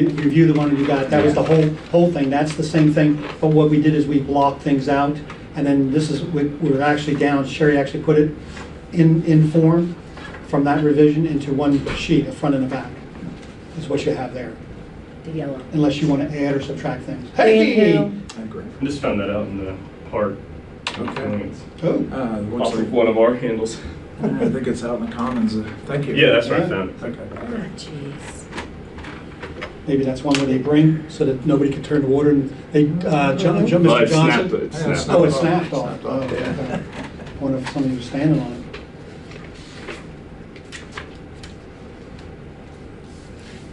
Review the one that you got. That was the whole thing. That's the same thing. But what we did is we blocked things out, and then this is we're actually down. Sherry actually put it in form from that revision into one sheet, a front and a back. Is what you have there. The yellow. Unless you want to add or subtract things. Hey! I agree. I just found that out in the park. Okay. Oh. Looks Off like, of one of our handles. I think it's out in the commons. Thank you. Yeah, that's where I found it. Okay. Ah, jeez. Maybe that's one where they bring so that nobody can turn the water. And they, Well, Mr. it Johnson. snapped. It Yeah, snapped. Oh, it snapped off. Snapped off, Oh, yeah. okay. I wonder if somebody was standing on it.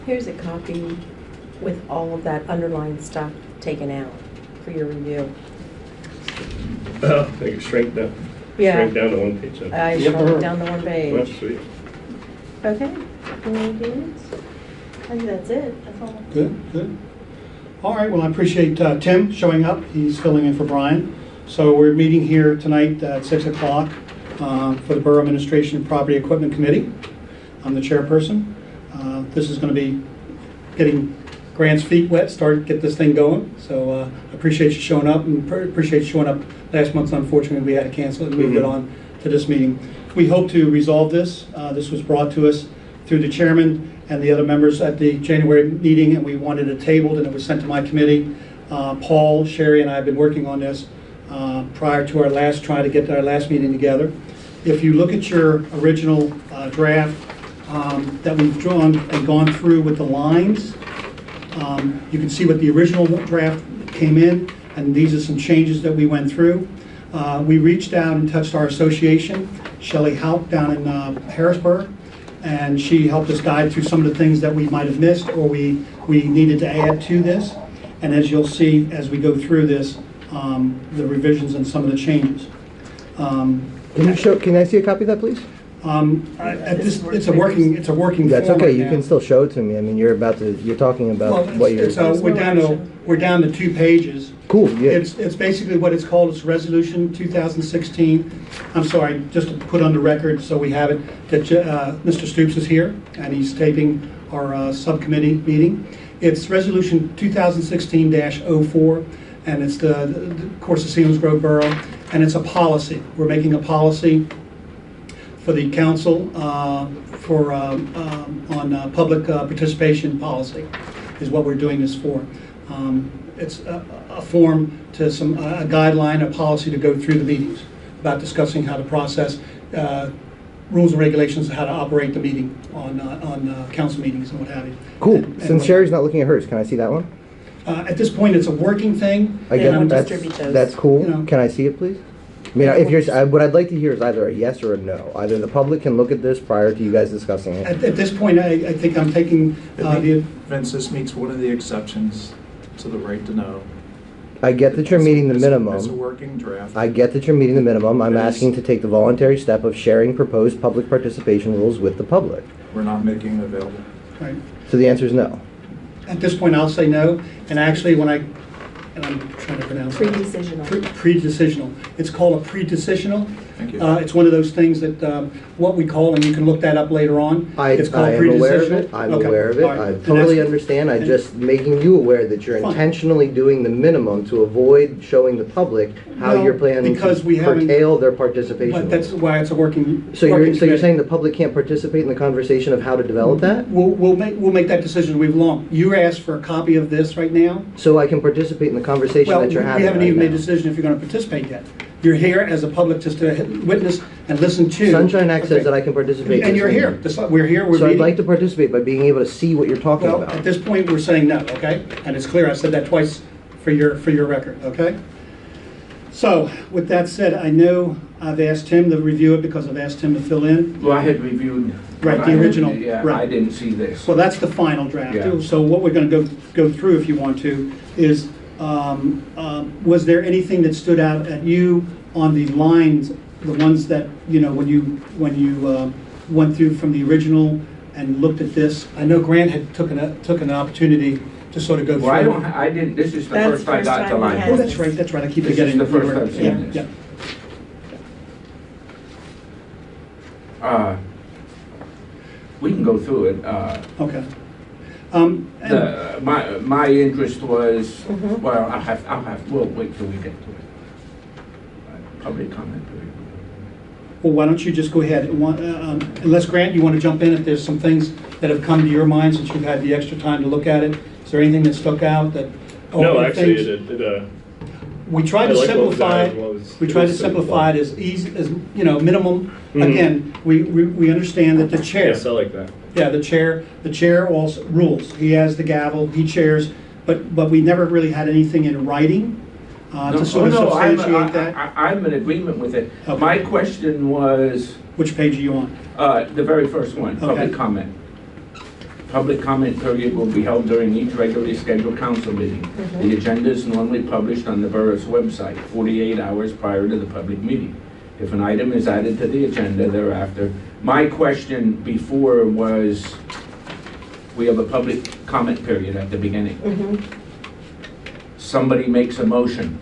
Here's a copy with all of that underlined stuff taken out for your review. Oh, I can shrink down. Yeah. Shrink down to one page. I Yep. shrunk it down to one That's page. sweet. Okay. Any deals? I think that's it. That's all. Good, good. All right, well, I appreciate Tim showing up. He's filling in for Brian. So we're meeting here tonight at 6 o'clock for the Borough Administration and Property Equipment Committee. I'm the chairperson. This is going to be getting Grant's feet wet, get this thing going. So I appreciate you showing up, and appreciate you showing up last month. Unfortunately, we had to cancel it and move it on to this meeting. We hope to resolve this. This was brought to us through the chairman and the other members at the January meeting, and we wanted it tabled, and it was sent to my committee. Paul, Sherry, and I have been working on this prior to trying to get our last meeting together. If you look at your original draft that we've drawn and gone through with the lines, you can see what the original draft came in, and these are some changes that we went through. We reached out and touched our association, Shelley Haupt down in Harrisburg, and she helped us guide through some of the things that we might have missed or we needed to add to this. And as you'll see as we go through this, the revisions and some of the changes. Can I see a copy of that, please? It's a working That's form okay. right You now. can still show it to me. I mean, you're talking about Well, what you're. we're down to 2 pages. Cool. Yeah. It's basically what it's called. It's Resolution 2016. I'm sorry, just to put on the record so we have it, that Mr. Stoops is here and he's taping our subcommittee meeting. It's Resolution 2016-04, and it's of course, the Selinsgrove Borough, and it's a policy. We're making a policy for the council on public participation policy is what we're doing this for. It's a form to a guideline, a policy to go through the meetings about discussing how to process rules and regulations of how to operate the meeting on council meetings and what have you. Cool. And Since Sherry's not looking at hers, can I see that one? at this point, it's a working thing. I get and it. distribute those. That's cool. You know. Can I see it, please? I mean, if you're, what I'd like to hear is either a yes or a no. Either the public can look at this prior to you guys discussing it. At this point, I think I'm taking Vince, this meets one of the exceptions to the right to know. I get that you're meeting the It's a minimum. working draft. I get that you're meeting the minimum. I'm It is. asking to take the voluntary step of sharing proposed public participation rules with the public. We're not making it available. right. So the answer is no. At this point, I'll say no. And actually, and I'm trying to pronounce it. Pre-decisional. Pre-decisional. It's called a pre-decisional. Thank you. It's one of those things that, what we call, and you can look that up later on. It's called I am aware of it. pre-decisional. I'm Okay. aware of it. All right. I And totally that's- understand. I'm and- just making you aware that you're Fine. intentionally doing the minimum to avoid showing the public how No, you're planning because to we haven't- curtail their participation. But that's why it's a working. So working you're committee. saying the public can't participate in the conversation of how to develop that? We'll make that decision. We've long. You asked for a copy of this right now. So I can participate in the conversation Well, that we you're having haven't right even made a now. decision if you're going to participate yet. You're here as a public just to witness and listen to. Sunshine Act says Okay. that I can participate. in And this you're here. meeting. We're here. We're So I'd meeting. like to participate by being able to see what you're talking Well, about. at this point, we're saying no, okay? And it's clear, I said that twice for your record, okay? So, with that said, I know I've asked him to review it because I've asked him to fill in. Well, I had reviewed. Right, I the had- original, Yeah, right. I didn't see this. Well, that's the final draft. Yeah. So what we're going to go through, if you want to, is was there anything that stood out at you on the lines, the ones that, you know, when you went through from the original and looked at this? I know Grant had took an opportunity to sort of go through. Well, I didn't, this is the That's first I first got time to we line. had Oh, it. that's right, I keep This is forgetting. the first I've seen Yeah, this. yeah. We can go through it. Okay. And- My interest was, Mhm. well, we'll wait till we get to it. Public comment period. Well, why don't you just go ahead, unless, Grant, you want to jump in if there's some things that have come to your mind since you've had the extra time to look at it? Is there anything that stuck out that? No, or actually, things- I We tried to like what was simplify added, it, what was- we tried to simplify it as easy, as, minimum. Mhm. Again, we understand that the chair, Yes, I like that. yeah, the chair also rules. He has the gavel, he chairs, but we never really had anything in writing to sort of substantiate that. I'm in agreement with it. Okay. My question was, Which page are you on? the very first one, Okay. public comment. Public comment period will be held during each regularly scheduled council meeting. The agenda is normally published on the borough's website 48 hours prior to the public meeting. If an item is added to the agenda thereafter, my question before was, we have a public comment period at the beginning. Mhm. Somebody makes a motion,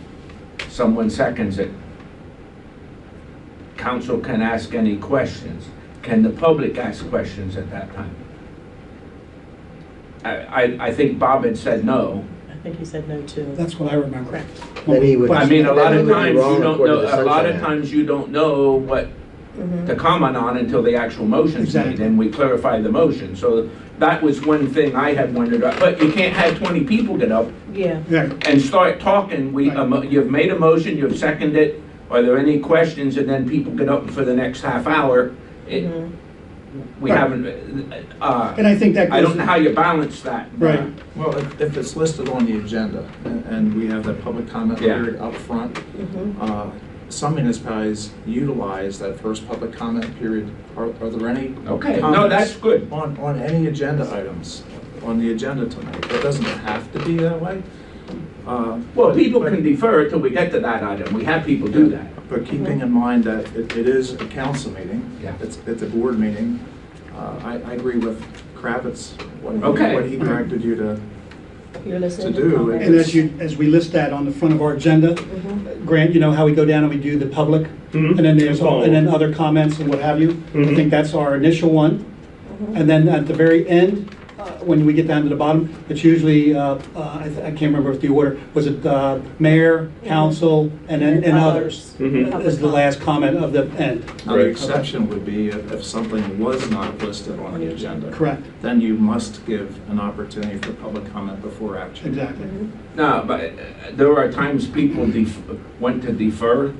someone seconds it. Council can ask any questions. Can the public ask questions at that time? I think Bob had said no. I think he said no too. That's what I remember. Correct. Then he would- I mean, a lot Then of he would be times wrong you don't according know, to the a lot Sunshine of Act. times you don't know what Mhm. to comment on until the actual motion's made, Exactly. and we clarify the motion. So that was one thing I had wondered, but you can't have 20 people get up Yeah. Yeah, and start talking. Right. You've made a motion, you've seconded it, are there any questions, and then people get up for the next half hour. Mhm. We Right. haven't, and I think that goes. I don't know how you balance that. Right. Well, if it's listed on the agenda and we have that public comment Yeah. period up front, Mhm. some municipalities utilize that first public comment period. Are there any Okay, no, comments that's good. on any agenda items on the agenda tonight? It doesn't have to be that way. Well, people can defer till we get to that item. We have people do that. But keeping in mind that it is a council meeting, Yeah. it's a board meeting, I agree with Kravitz, Okay. what he directed you to. You're listening To to do, comments. And as we list that on the front of our agenda, Mhm. Grant, you know how we go down and we do the public, Mhm. and then there's, Follow. and then other comments and what have you. I Mhm. think that's our initial one. Mhm. And then at the very end, when we get down to the bottom, it's usually, I can't remember if the order, was it mayor, council, and then and others? Mhm. Is the last comment of the end. Now, the Right. exception would be if something was not listed on the agenda. Correct, Then you must give an opportunity for public comment before action. exactly. No, but there are times people want to defer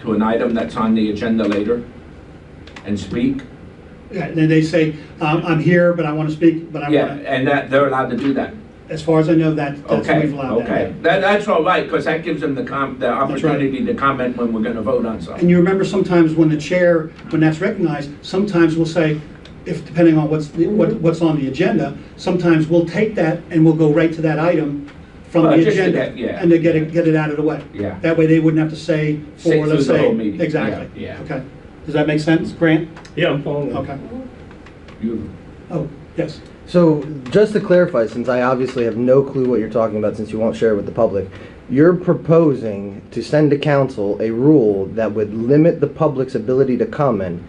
to an item that's on the agenda later and speak. Yeah, and then they say, I'm here, but I want to speak, but I Yeah, want to, and that, they're allowed to do that. as far as I know, that's, Okay, we've allowed that. okay. That's all right, because that gives them the right. opportunity to comment when we're gonna vote on And something. you remember sometimes when the chair, when that's recognized, sometimes we'll say, if, depending on what's on the agenda, sometimes we'll take that and we'll go right to that item from Well, the just to agenda. get- yeah. And to get it out of the way. Yeah. That way they wouldn't have to say, Sit for, let's through the say. whole meeting. Exactly. Yeah, yeah. Okay. Does that make sense, Grant? Yeah, I'm following. Okay. You- Oh, yes. So, just to clarify, since I obviously have no clue what you're talking about, since you won't share it with the public, you're proposing to send to council a rule that would limit the public's ability to comment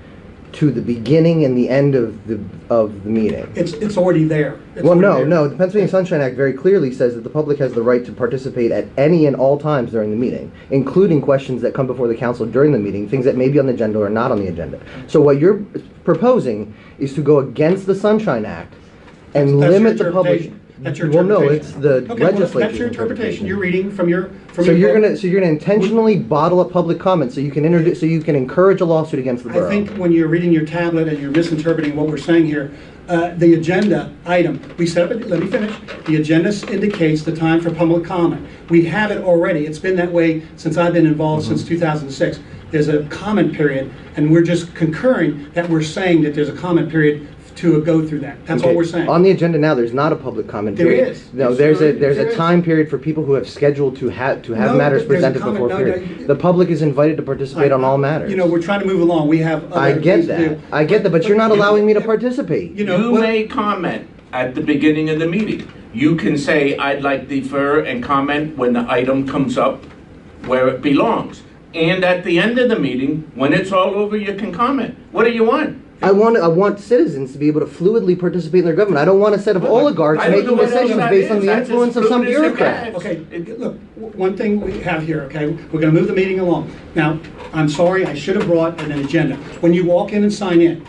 to the beginning and the end of the meeting. It's already there. It's Well, already no, there. the Pennsylvania Sunshine Act very clearly says that the public has the right to participate at any and all times during the meeting, including questions that come before the council during the meeting, things that may be on the agenda or not on the agenda. So what you're proposing is to go against the Sunshine Act and That's your limit the public. interpretation. That's your Well, no, interpretation. it's the Okay, well, legislature's that's your interpretation. You're reading from your. So you're gonna intentionally bottle up public comment so you can introduce, so you can encourage a lawsuit against the borough. I think when you're reading your tablet and you're misinterpreting what we're saying here, the agenda item, we set up, let me finish. The agenda indicates the time for public comment. We have it already. It's been that way since I've been involved since 2006. There's a comment period, and we're just concurring that we're saying that there's a comment period to go through that. That's all Okay. we're saying. On the agenda now, there's not a public comment There period. is. No, Yes, there's there a there's is. a time period for people who have scheduled to have No, matters there's a presented comment- before no, period. no, The public is invited to participate on all matters. You know, we're trying to move along. We have other I get things to do. that. I get that, but you're not allowing me to participate. You know, You well- may comment at the beginning of the meeting. You can say, I'd like to defer and comment when the item comes up where it belongs. And at the end of the meeting, when it's all over, you can comment. What do you want? I want citizens to be able to fluidly participate in their government. I don't want a set of oligarchs I don't know making what else decisions that based on is. the That's as influence of some fluid as it bureaucrat. gets. Okay, look, one thing we have here, okay, we're gonna move the meeting along. Now, I'm sorry, I should have brought an agenda. When you walk in and sign in,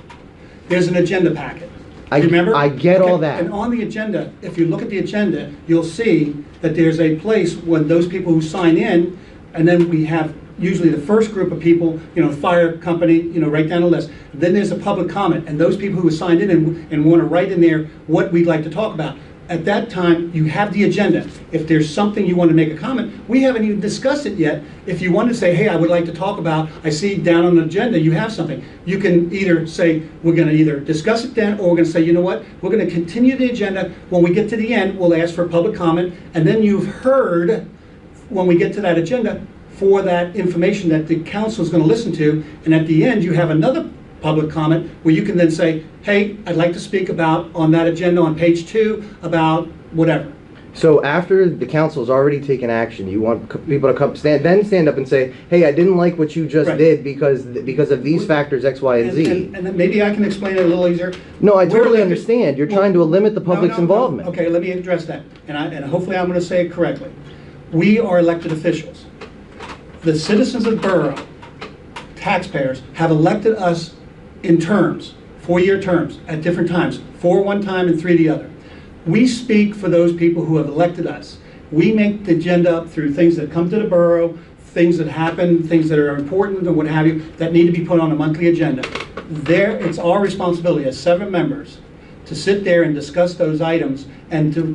there's an agenda packet. Remember? I get all Okay, that. And on the agenda, if you look at the agenda, you'll see that there's a place when those people who sign in, and then we have usually the first group of people, fire company, write down a list. Then there's a public comment, and those people who have signed in and want to write in there what we'd like to talk about. At that time, you have the agenda. If there's something you want to make a comment, we haven't even discussed it yet. If you want to say, hey, I would like to talk about, I see down on the agenda, you have something. You can either say, we're going to either discuss it then, or we're going to say, you know what, we're going to continue the agenda. When we get to the end, we'll ask for public comment, and then you've heard, when we get to that agenda, for that information that the council is going to listen to, and at the end, you have another public comment where you can then say, hey, I'd like to speak about on that agenda on page 2 about whatever. So after the council's already taken action, you want people to stand up and say, hey, I didn't like what you just Right. did because of these factors X, Y, and Z. And then maybe I can explain it a little easier. No, I We're totally elected- understand. You're well, trying to limit the public's no. involvement. Okay, let me address that. And hopefully I'm going to say it correctly. We are elected officials. The citizens of the borough, taxpayers, have elected us in terms, 4-year terms, at different times, 4 one time and 3 the other. We speak for those people who have elected us. We make the agenda up through things that come to the borough, things that happen, things that are important and what have you, that need to be put on a monthly agenda. It's our responsibility as 7 members to sit there and discuss those items and to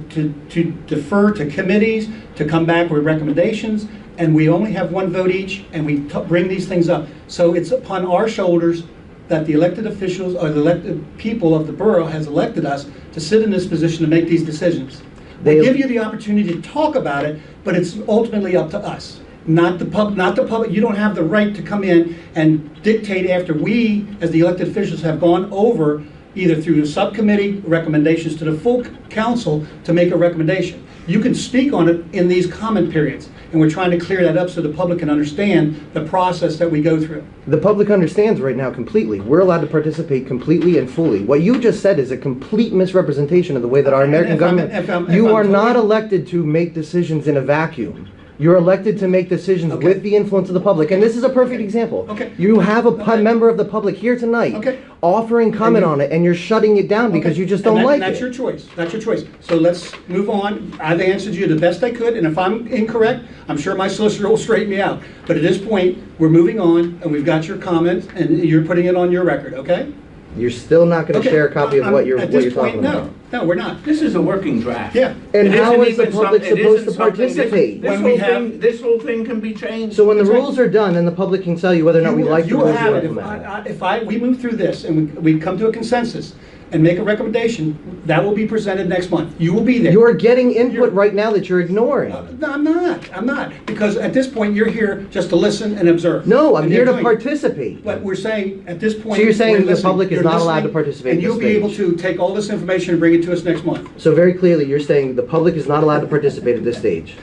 defer to committees, to come back with recommendations, and we only have 1 vote each, and we bring these things up. So it's upon our shoulders that the elected officials or the elected people of the borough has elected us to sit in this position to make these decisions. They give you the opportunity to talk about it, but it's ultimately up to us, not the public. You don't have the right to come in and dictate after we, as the elected officials, have gone over either through a subcommittee recommendations to the full council to make a recommendation. You can speak on it in these comment periods, and we're trying to clear that up so the public can understand the process that we go through. The public understands right now completely. We're allowed to participate completely and fully. What you just said is a complete misrepresentation of the way that our American government... You are not elected to make decisions in a vacuum. You're elected to make decisions with the influence of the public. And this is a perfect example. Okay. You have a member of the public here tonight offering comment on it, and you're shutting it down because you just don't like it. That's your choice. That's your choice. So let's move on. I've answered you the best I could, and if I'm incorrect, I'm sure my solicitor will straighten me out. But at this point, we're moving on, and we've got your comments, and you're putting it on your record, okay? You're still not going to share a copy of what you're At this talking point, about. No, we're not. This is a working draft. Yeah. And It how isn't is the even public some- it supposed isn't to something- participate? When we have- This whole thing can be changed. So when the That's right. rules are done, then the public can tell you whether or not we like the You rules have or it. implement it. If we move through this and we come to a consensus and make a recommendation, that will be presented next month. You will be there. You're getting input You're- right now that you're ignoring. No, I'm not. I'm not. Because at this point, you're here just to listen and observe. No, I'm And here you're to doing- participate. But we're saying, at this point... So you're saying we're the listening. public is You're not allowed listening, to participate and at you'll this be able stage. to take all this information and bring it to us next month. So very clearly, you're saying the public is not allowed to participate at this stage.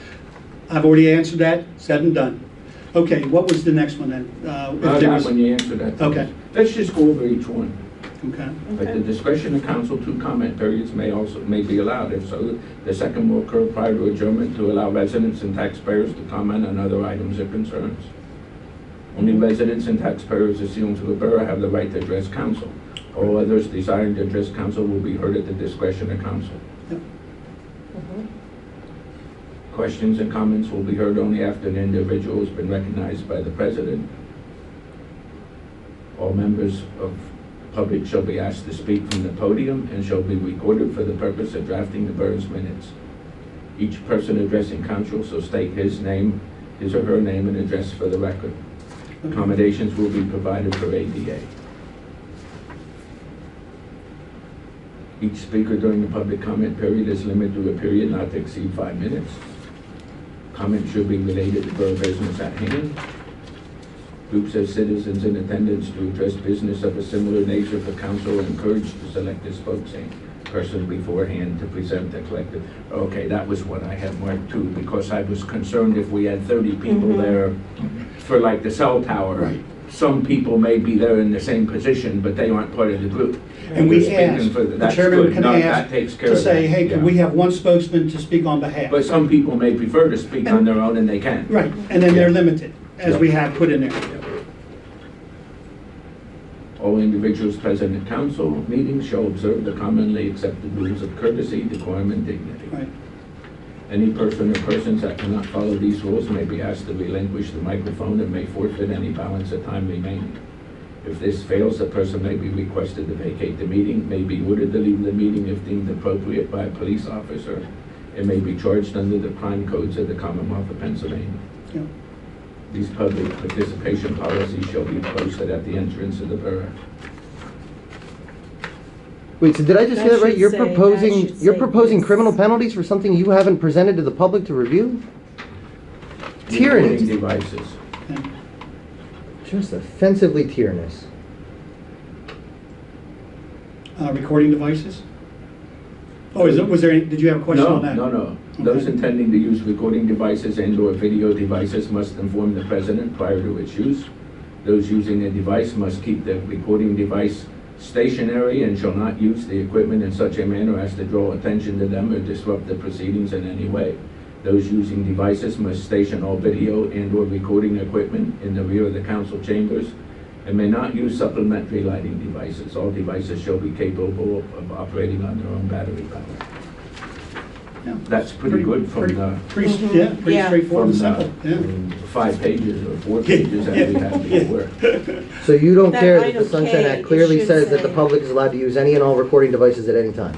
I've already answered that, said and done. Okay, what was the next one then? If there was- When you answer that. Okay. Let's just go over each one. Okay. At the discretion of council, 2 comment periods may be allowed. If so, the second will occur prior to adjournment to allow residents and taxpayers to comment on other items or concerns. Only residents and taxpayers assumed to the borough have the right to address council. All others desiring to address council will be heard at the discretion of council. Yep. Questions and comments will be heard only after an individual has been recognized by the president. All members of the public shall be asked to speak from the podium and shall be recorded for the purpose of drafting the borough's minutes. Each person addressing council shall state his or her name and address for the record. Accommodations will be provided for ADA. Each speaker during the public comment period is limited to a period not to exceed 5 minutes. Comments should be related to borough business at hand. Groups of citizens in attendance to address business of a similar nature for council are encouraged to select a spokesperson beforehand to present the collective. Okay, that was what I had marked too, because I was concerned if we had 30 people there for like the cell tower. Right. some people may be there in the same position, but they aren't part of the group. And we You're speaking ask, for the that's chairman good. can No, ask that takes care to of say, that, hey, can yeah. we have one spokesman to speak on behalf? But some people may prefer to speak on their own, and they can. Right, and then they're Yeah. limited, as Yeah. we have put in there. All individuals present at council meetings shall observe the commonly accepted rules of courtesy, decorum, and dignity. Right. Any person or persons that cannot follow these rules may be asked to relinquish the microphone and may forfeit any balance of time remaining. If this fails, the person may be requested to vacate the meeting, may be ordered to leave the meeting if deemed appropriate by a police officer, and may be charged under the crime codes of the Commonwealth of Pennsylvania. Yeah. These public participation policies shall be posted at the entrance of the borough. Wait, so did I just That hear that right? should You're say- proposing, that should you're say proposing this. criminal penalties for something you haven't presented to the public to review? Recording Tyranny. devices. Yeah. Just offensively tyrannous. Recording devices? Oh, was there, did you have a question No, on that? no. Those Okay. intending to use recording devices and/or video devices must inform the president prior to its use. Those using a device must keep the recording device stationary and shall not use the equipment in such a manner as to draw attention to them or disrupt the proceedings in any way. Those using devices must station all video and/or recording equipment in the rear of the council chambers and may not use supplementary lighting devices. All devices shall be capable of operating on their own battery power. Yeah. That's pretty good from pretty- the, Pretty, Mhm. yeah, pretty Yeah. straightforward from and the simple, yeah. 5 pages or 4 pages that we had Yeah. before. So you don't That care that item the Sunshine K, Act it clearly should says that the say- public is allowed to use any and all recording devices at any time?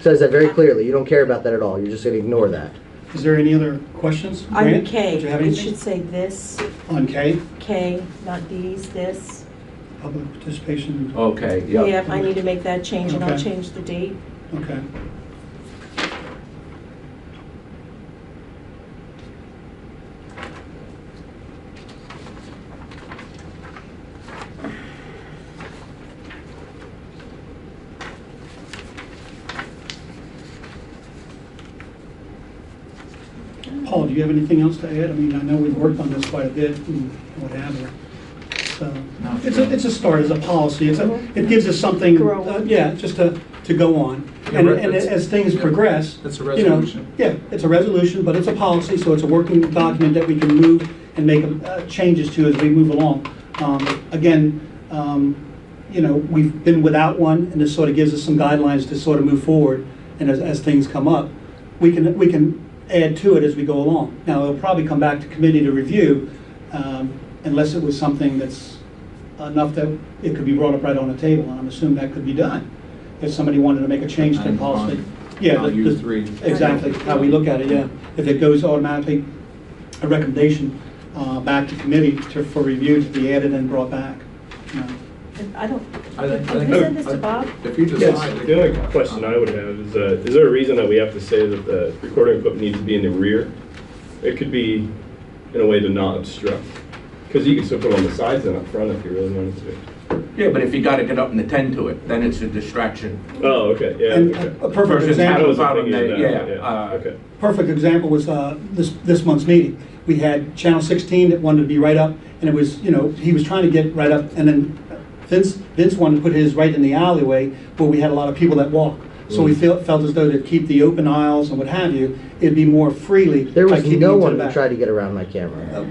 Says that very clearly. You don't care about that at all. You're just going to ignore that. Is there any other questions? On Grant, K, did you have it anything? should say this, On K, K, not these, this. public participation, Okay, yeah. Yep, I need to make that change, and I'll Okay. change the date. okay. Paul, do you have anything else to add? I mean, I know we've worked on this quite a bit and what have you. So, No. it's a start, it's a policy, it gives us something, Grow. yeah, just to go on. Yeah, And right, and that's- as things yeah, progress. that's a you know, resolution. Yeah, it's a resolution, but it's a policy, so it's a working document that we can move and make changes to as we move along. Again, you know, we've been without one, and this sort of gives us some guidelines to sort of move forward, and as things come up, we can add to it as we go along. Now, it'll probably come back to committee to review, unless it was something that's enough that it could be brought up right on the table, and I'm assuming that could be done. If somebody wanted to make a change to the policy. Yeah, I'll use 3. exactly, how we look at it, yeah. If it goes automatically, a recommendation back to committee for review to be added and brought back. You know. I don't, I think- can we send this to Bob? If you Yes, decide. the only question I would have is there a reason that we have to say that the recording equipment needs to be in the rear? It could be in a way to not obstruct. Because you can still put it on the sides and up front if you really wanted to. Yeah, but if you gotta get up and attend to it, then it's a distraction. Oh, okay, yeah, And okay. a perfect Versus I example. wasn't problem thinking of that- that, yeah, okay. Perfect example was this month's meeting. We had Channel 16 that wanted to be right up, and it was, you know, he was trying to get right up, and then Vince wanted to put his right in the alleyway where we had a lot of people that walk. So we felt as though to keep the open aisles and what have you, it'd be more freely. There by was keeping no it to one the who back. tried to get around my camera.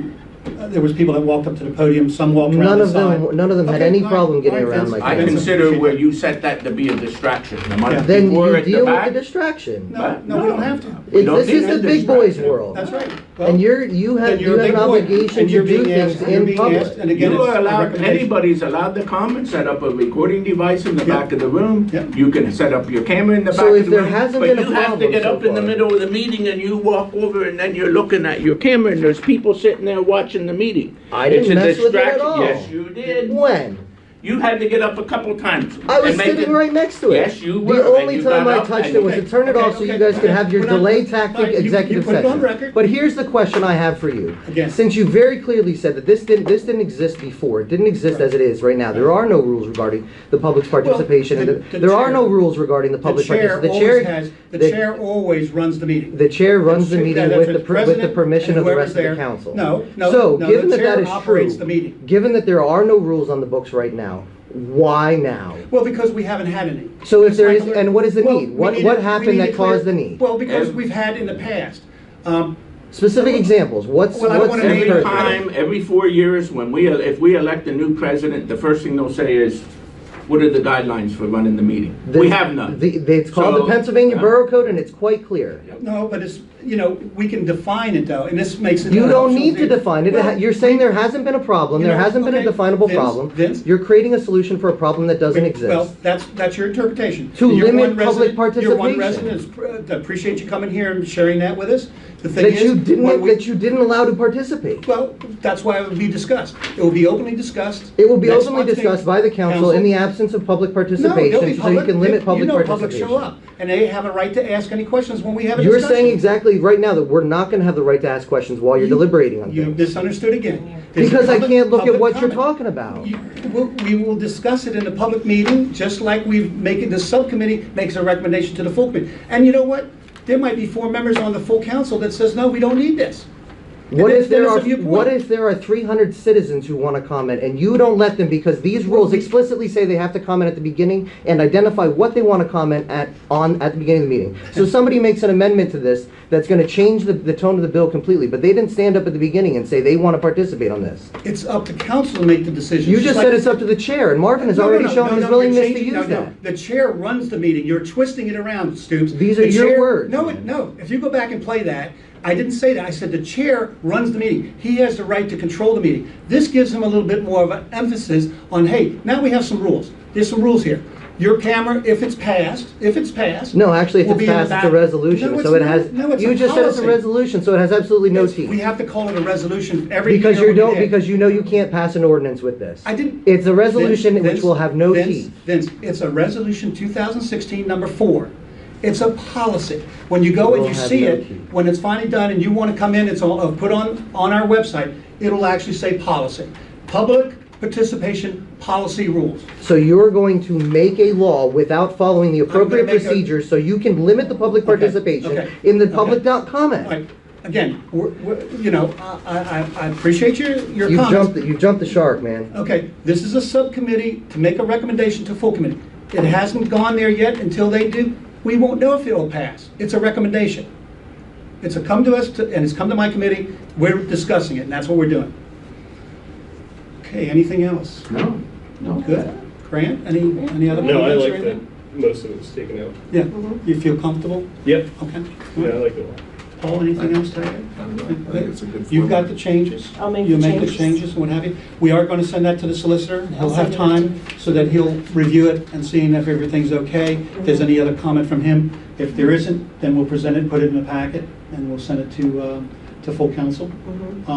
There was people that walked up to the podium, some walked around None the of side. them had Okay, any all right, problem getting all right, around Vince. my I camera. Vince, consider appreciate where that. you set that to be a distraction. The Yeah. month Then before you at the deal with the back. distraction. No, we don't have to. We don't This need is a the big boys distraction. world. That's right. Well, And you then have you're a an big boy, obligation and to you're do being asked- things you're in being public. asked, and again, You it's are a allowed, recommendation. anybody's allowed to come and set up a recording device in the Yeah. back of the room. Yeah. You can set up your camera in the So back if of the there room. hasn't But been a you have to problem get so up in the far. middle of the meeting and you walk over and then you're looking at your camera and there's people sitting there watching the meeting. I didn't It's a mess with it at distraction. all. Yes, you did. When? You had to get up a couple times. I was and make sitting it- right next to it. Yes, you were. The and only you time got I up touched and- it was to turn it off so you guys can have your We're not- delay all tactic right, executive you put it on session. record. But here's the question I have for you. Again. Since you very clearly said that this didn't exist before, it didn't exist Right. as it is right now. There are no rules regarding the public's participation. the- and the there are chair- no rules regarding the public The chair participation. the chair always runs the meeting. The chair runs the chair- meeting that's with it. the with the President permission and of the whoever's rest of the there. council. No, So, given the that chair that is operates true, the meeting. given that there are no rules on the books right now, why now? Well, because we haven't had any. So if It's there like is- a- and what is the well, need? we What- need what it- happened we need that it clear- caused the need? Well, because we've had in the past. Specific examples. What's Well, I don't what's wanna name the Every it. time, every 4 years, if we elect a new president, the first thing they'll say is, what are the guidelines for running the meeting? We have none. It's called So- the Pennsylvania Yeah. Borough Code, and it's quite clear. No, but it's, we can define it though, and this makes it. You don't need to define it. Well, You're saying there hasn't been a problem. You There know, hasn't been a okay, definable Vince, problem. Vince. You're creating a solution for a problem that doesn't Well, exist. that's your interpretation. To You're limit one public resident- You're one participation. resident, appreciate you coming here and sharing that with us. The thing That is, you when didn't allow to participate. Well, that's why it will be discussed. It will be openly discussed. It will be Next openly month's discussed meeting. by the council in the absence of public No, they'll participation, be so you public. can limit public Public participation. show up, and they have a right to ask any questions when we have a You're discussion. saying exactly right now that we're not going to have the right to ask questions while you're deliberating on You things. misunderstood again. There's Because I public- can't look at public what you're comment. talking about. We will discuss it in the public meeting, just like the subcommittee makes a recommendation to the full committee. And you know what? There might be 4 members on the full council that says, no, we don't need this. What And if then there it's are a viewpoint. what if there are 300 citizens who want to comment and you don't let them because these rules explicitly say they have to comment at the beginning and identify what they want to comment at the beginning of the meeting. So somebody makes an amendment to this that's going to change the tone of the bill completely, but they didn't stand up at the beginning and say they want to participate on this. It's up to council to make the decision. You just said it's up to the chair, and Marvin has already shown his willingness to use that. The chair runs the meeting. You're twisting it around, Stoops. These are The your chair- words. No. If you go back and play that, I didn't say that. I said the chair runs the meeting. He has the right to control the meeting. This gives him a little bit more of an emphasis on, hey, now we have some rules. There's some rules here. Your camera, if it's passed. No, actually, if will it's be in the passed, it's a back. resolution, No, so it it's has. not. No, it's You a just said it's a policy. resolution, so it has absolutely no We teeth. have to call it a resolution every Because year you we don't, did. because you know you can't pass an ordinance with this. I didn't. It's a resolution which Vince, will have no Vince, teeth. Vince, it's a resolution 2016 number 4. It's a policy. When you go It and will you have see no it, teeth. when it's finally done and you want to come in, it's all put on our website. It'll actually say policy. Public participation policy rules. So you're going to make a law without following the appropriate make a- procedures so you can limit the public participation okay, in the okay. public comment. All right. Again, I appreciate your You comments. jumped the shark, man. Okay, this is a subcommittee to make a recommendation to full committee. It hasn't gone there yet. Until they do, we won't know if it'll pass. It's a recommendation. It's a come to us, and it's come to my committee. We're discussing it, and that's what we're doing. Okay, anything else? No. Good. Grant, any other No, I comments or like that anything? most of it was taken out. Yeah, you feel comfortable? Yep, Okay. yeah, I like it a lot. Paul, anything else to add? I think it's a good You've got format. the changes. I'll make You'll the make the changes. changes and what have you. We are going to send that to the solicitor. He'll I'll have send it time so that he'll review it and seeing if everything's okay. If there's any other comment from him. If there isn't, then we'll present it, put it in the packet, and we'll send it to full council.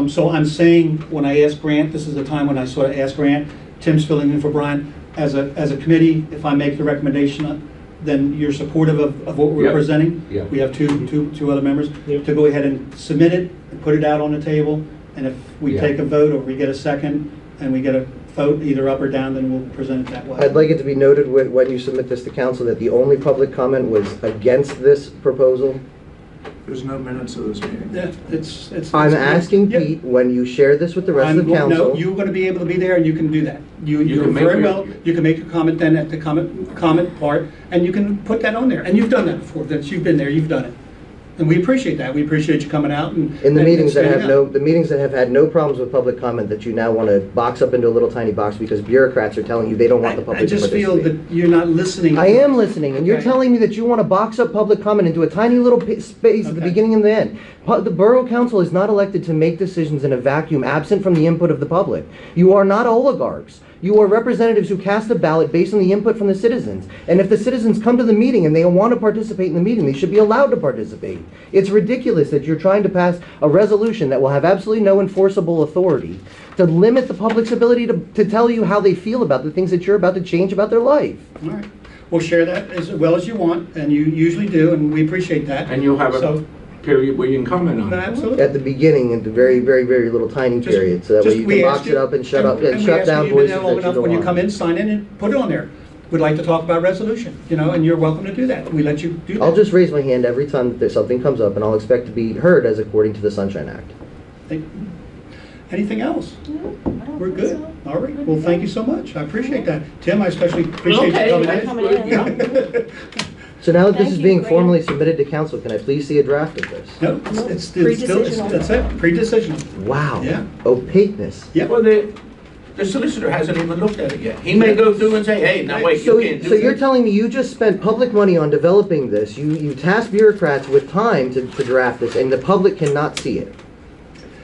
So I'm saying, when I ask Grant, this is the time when I sort of ask Grant, Tim's filling in for Brian, as a committee, if I make the recommendation, then you're supportive of what we're Yep. presenting? Yep. We have two other members Yep. to go ahead and submit it and put it out on the table. And if we Yeah. take a vote or we get a second and we get a vote either up or down, then we'll present it that way. I'd like it to be noted when you submit this to council that the only public comment was against this proposal. There's no minutes of this meeting. Yeah, it's. I'm asking Yep. Pete, when you share this with the rest of the No, council. you're going to be able to be there and you can do that. You're can make very your- well, you can make your comment then at the comment part, and you can put that on there. And you've done that before, that you've been there, you've done it. And we appreciate that. We appreciate you coming out and. In the and meetings that standing have up. the meetings that have had no problems with public comment that you now want to box up into a little tiny box because bureaucrats are telling you they don't want the I public to just feel participate. that you're not listening. I am listening, and you're Okay. telling me that you want to box up public comment into a tiny little space at the Okay. beginning and the end. The Borough Council is not elected to make decisions in a vacuum absent from the input of the public. You are not oligarchs. You are representatives who cast a ballot based on the input from the citizens. And if the citizens come to the meeting and they want to participate in the meeting, they should be allowed to participate. It's ridiculous that you're trying to pass a resolution that will have absolutely no enforceable authority to limit the public's ability to tell you how they feel about the things that you're about to change about their life. All right. We'll share that as well as you want, and you usually do, and we appreciate that. And you'll have a So- period where you can comment on it. Absolutely. At the beginning, at the very, very, very little tiny Just- period, so that way just you we can asked box you- it up and shut up, and and we shut asked down you've been voices there that long you enough don't when you want. come in, sign in and put it on there. We'd like to talk about resolution, and you're welcome to do that. We let you do that. I'll just raise my hand every time that there's something comes up, and I'll expect to be heard as according to the Sunshine Act. Anything else? No, I don't We're think good. so. All right. Well, thank you so much. I appreciate that. Tim, I especially appreciate Okay, you coming that's in. good, yeah. So now that this Thank is you, being Grant. formally submitted to council, can I please see a draft of this? No, it's still, Pre-decisional. that's it, pre-decisional. Wow. Yeah. Opaqueness. Yep. Well, the solicitor hasn't even looked at it yet. He may go through and say, hey, now wait, So, you can't do so you're that. telling me you just spent public money on developing this, you tasked bureaucrats with time to draft this, and the public cannot see it?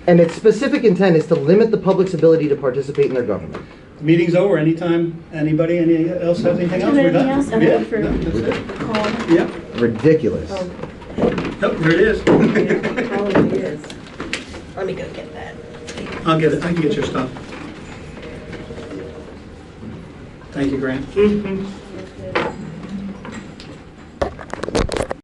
And its specific intent is to limit the public's ability to participate in their government. Meeting's over. Anytime anybody else has anything else, Do you we're have done. anything else? I'm Yeah, ready for no, that's it. Call. Yep. Ridiculous. Oh, Nope, here it is. yeah, probably is. Let me go get that. I'll get it. I can get your stuff. Thank you, Grant.